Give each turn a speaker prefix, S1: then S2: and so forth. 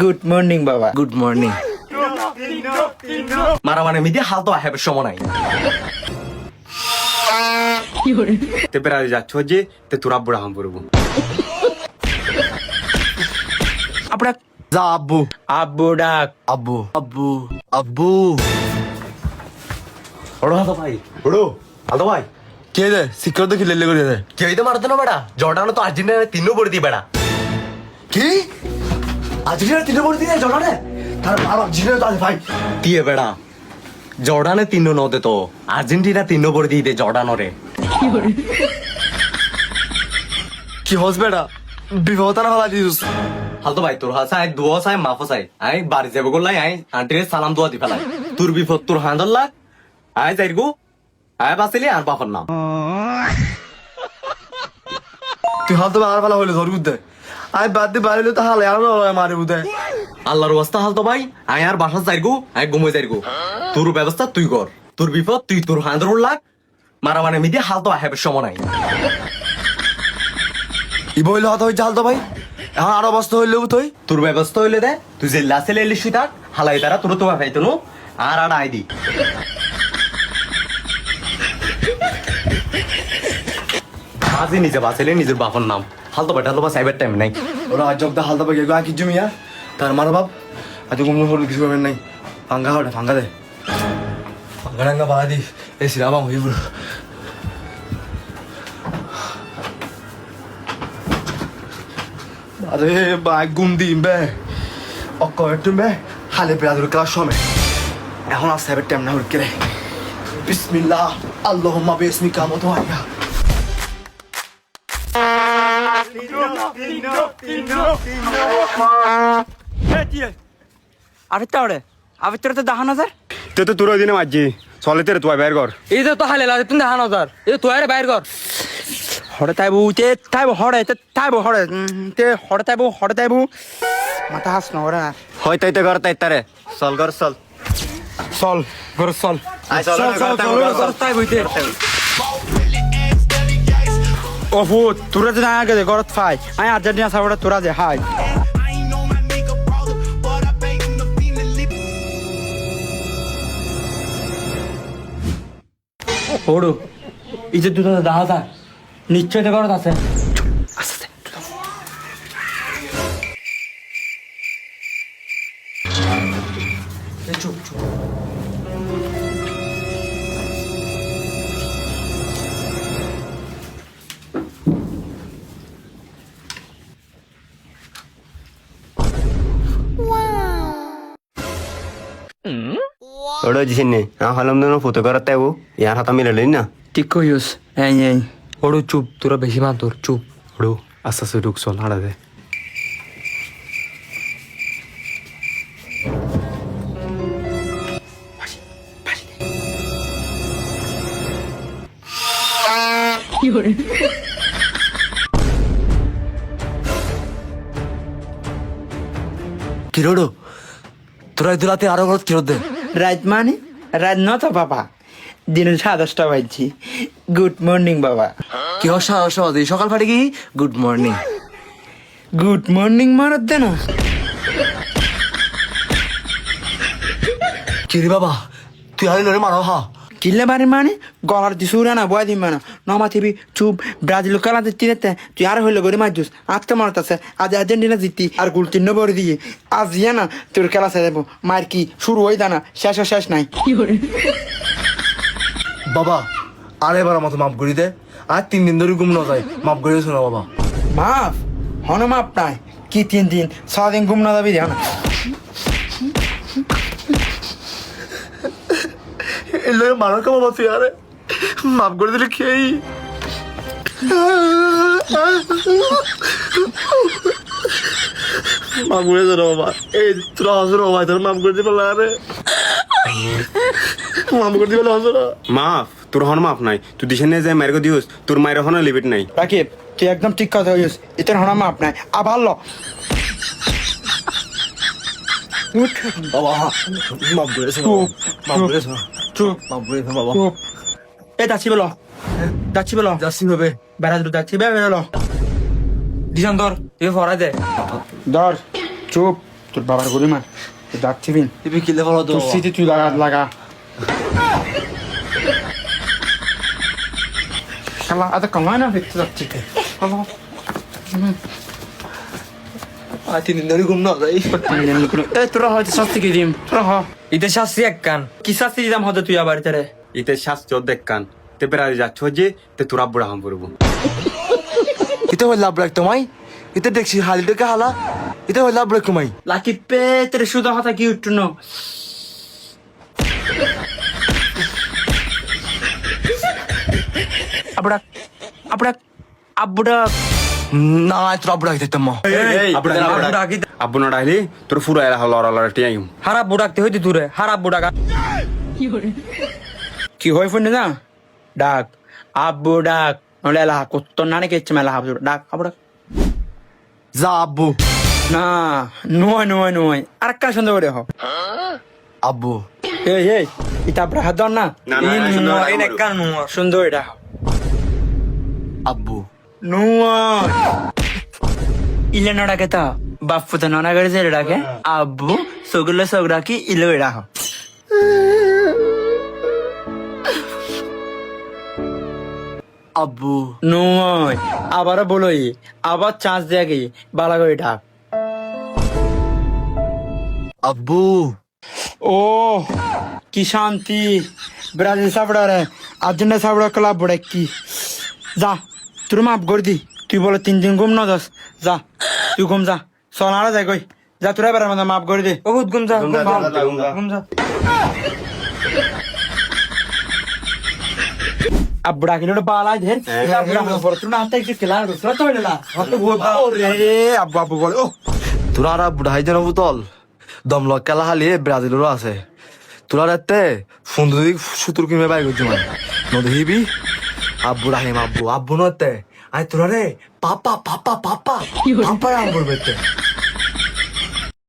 S1: Good morning বাবা।
S2: Good morning. মারা মানে মিদি হাল তো আহে সময় নাই। তে বেড়াতে যাচ্ছ যে তে তোরা বুড়া হাম পড়বো।
S1: আপনার
S2: যা আব্বু।
S1: আব্বু ডাক।
S2: আব্বু আব্বু আব্বু। ওড়ো হাতো ভাই ওড়ো হাতো ভাই।
S3: কে দে শিক্ষক তো খিলে করে দে
S2: কে হইতে মারতো না বেড়া জর্ডানো তো আর্জেন্টিনা তিনও পড়ে দিই বেড়া।
S3: কি আর্জেন্টিনা তিনটে বলে দিয়ে জড়ানে তার আর্জেন্টিনা তো আছে ভাই
S2: দিয়ে বেড়া জর্ডানে তিনও নদে তো আর্জেন্টিনা তিনও পড়ে দিই দে জর্ডানো রে।
S3: কি হস বেটা বিপদ না হলা দিস
S2: হালতো ভাই তোর হাসা আই দুয়া চাই মাফো চাই আই বাড়ি যাবো গোলাই আই আন্টিরে সালাম দোয়া দি ফেলাই তোর বিপদ তোর হাঁদর লাগ আই যাইগু আই বাঁচিলি আর বাপর নাম।
S3: তুই হাল তো আর ভালো হইলে ধর বুঝতে আই বাদ দিয়ে বাইরে তো হালে আর মারে বুঝতে
S2: আল্লাহর ওয়াস্তা হালতো ভাই আই আর বাসা যাইগু আই ঘুমোই যাইগু তোর ব্যবস্থা তুই কর তোর বিপদ তুই তোর হাঁদর লাগ মারা মানে মিদি হাল তো আহে সময় নাই।
S3: ই বইলে হত হই জাল তো ভাই এখন আর অবস্থা হইলে তুই
S2: তোর ব্যবস্থা হইলে দে তুই যে লাসে লেলি সুইতার হালাই তারা তোর তোমার ভাইতো নো আর আর আই দি আজই নিজে বাঁচাইলে নিজের বাপর নাম হালতো ভাই হালতো বা সাইবার টাইম নাই।
S3: ওরা আজব দা হাল তো ভাই গেগো কি জমিয়া তার মার বাপ আজ কোন হল কিছু করবেন নাই ফাঙ্গা হড়ে ফাঙ্গা দে ফাঙ্গা রাঙ্গা বাড়া দি এই সিরাবা হই বড় আরে বাই গুম দিম বে অকয় তুমি হালে বেড়াদুর ক্লাস সময় এখন আর সাইবার টাইম না উঠকে রে বিসমিল্লাহ আল্লাহুম্মা বিসমিকা মুতাওয়াক্কিল
S1: আরে আবার তো দেখানো স্যার
S4: তে তো তোর দিনে মাঝি চলে তেরে তুই বাইর কর
S1: এই তো হালে লাগে তুমি দেখানো স্যার এই তো আরে বাইর কর হড়ে তাইবু তে তাইবু হড়ে তে তাইবু হড়ে তে হড়ে তাইবু মাথা হাস নরে না
S2: হয় তাইতে কর তাই তারে চল কর চল
S1: চল গর চল
S2: আই চল
S1: চল তাইবু তে ওফু তোরা যে আগে দে গরত ফাই আই আর্জেন্টিনা সাবড়া তোরা যে হাই ওড়ো এই যে দুটো দেখা যায় নিশ্চয় তো গরত আছে চুপ চুপ
S4: ওড়ো জিসিনে হলাম দোনো ফুটো করার তাইবো ইয়ার হাতা মিলালি না
S1: ঠিক কইস এই ওড়ো চুপ তোরা বেশি মাতর চুপ
S4: ওড়ো আস্তে আস্তে ঢুক চল হাড়া দে
S3: কিরোড়ো তোরা দুলাতে আরো গরত কিরোদ দে
S1: রাত মানে রাত নটা বাবা দিনের 10:30 বাজছি গুড মর্নিং বাবা
S3: কি হসা হসা দি সকাল ফাটে কি গুড মর্নিং
S1: গুড মর্নিং মারত দেন
S3: কি রে বাবা তুই আরে নরে মারো হা
S1: কিল্লে বারে মানে গলার দি সুরা না বয় দিন মানে নমা থিবি চুপ ব্রাজিল কালাতে তিনেতে তুই আর হইলো গরি মাইজুস আজকে মারত আছে আজ আর্জেন্টিনা জিতি আর গোল 3 নম্বর দিয়ে আজ না তোর খেলা ছেড়ে দেবো মার কি শুরু হই দানা শেষ নাই
S3: বাবা আরে এবার মতো মাফ করে দে আর 3 দিন ধরে ঘুম না যায় মাফ করে দিস না বাবা
S1: মাফ হন মাপ নাই কি 3 দিন 6 দিন ঘুম না যাবি দেখ
S3: এলে মারো কা বাবা তুই আরে মাফ করে দিলে খেয়েই মাফ করে দে বাবা এই তোরা হসর বাবা তোর মাফ করে দিবে আরে মাফ করে দিবে হসর
S4: মাফ তোর হন মাফ নাই তুই দিশে নিয়ে যায় মায়ের দিওস তোর মায়ের হন লিমিট নাই
S1: রাকিব তুই একদম ঠিক কথা হইস এটার হন মাপ নাই আবার ল
S3: বাবা মাফ করে দে মাফ করে দে
S1: চুপ
S3: মাফ করে দে বাবা
S1: চুপ এ যাচ্ছি বলো
S3: যাচ্ছি হবে
S1: বেড়াতে যাচ্ছি বেড়ালো দিশান ধর তুই ফরা দে ধর চুপ তোর বাবার গরি মা যাচ্ছি বিন
S3: ইবি কিলে ফলো তো
S1: তোর স্মৃতি তুই লাগা শালা আজ কামাই না দেখতে যাচ্ছি
S3: তিন দিন ধরে ঘুম না যাই
S1: এই তোরা হয়তো শাস্তি কি দিম তোরা হ
S5: ইতে শাস্তি এক কান
S1: কি শাস্তি দিতাম হয়তো তুই আবার তারে
S4: ইতে শাস্তি দেখ কান তে বেড়াই যাচ্ছ যে তে তোরা বুড়া হাম পড়বো
S3: ইতে হইল লাভ রাখ তোমায় ইতে দেখছি হালিটাকে হালা ইতে হইল লাভ রাখ তোমায়
S1: লাকি পে তোর সুদা হতা কি উঠতো না abrak abrak abrak
S3: না তোর আব্বু রাখতে মা
S4: আব্বু না ডাইলি তোর ফুরা এলা লড়া লড়া টিয়াইম
S5: হারা বুড়াকতে হইতে দূরে হারা বুড়াকা
S1: কি হয় ফোন না ডাক আব্বু ডাক নলে এলা কত নানে কেচ্ছে মেলা আব্বু ডাক abrak
S3: যা আব্বু
S1: না নয় আর কা সুন্দর করে হ
S3: আব্বু
S1: এই এটা abrak হাত না
S5: এই এক কান নুয়া
S1: সুন্দর এটা
S3: আব্বু
S1: নয় ইলে না ডাকে তা বাপ্পু তো নানা গাড়ি যে ডাকে আব্বু সগুলো সগ রাখি ইলো এরা হ
S3: আব্বু
S1: নয় আবারও বলোই আবার চান্স দেয়া গিয়ে বালা করে ডাক
S3: আব্বু
S1: ও কি শান্তি ব্রাজিল সাবড়া রে আর্জেন্টিনা সাবড়া ক্লাব বড় কি যা তোর মাফ করে দি তুই বলে 3 দিন ঘুম না যাস যা তুই ঘুম যা সোনারা যাই কই যা তোরা এবার আমাদের মাফ করে দে
S5: বহুত গুমজা গুমজা
S1: अब बुढ़ा के लोग बाला इधर तुम आता है कि खिला दूसरा तो लेला तो वो रे अब बाबू बोले ओ
S3: তোরা আর আব্বু ঢাই জন বুতল দমলক খেলা হালি ব্রাজিলেরও আছে তোরা রাতে ফোন যদি সুতুর কিনে বাই করছি মানে নদীবি আব্বু রাহিম আব্বু আব্বু নতে আই তোরা রে পাপা পাপা পাপা পাপা আম করবে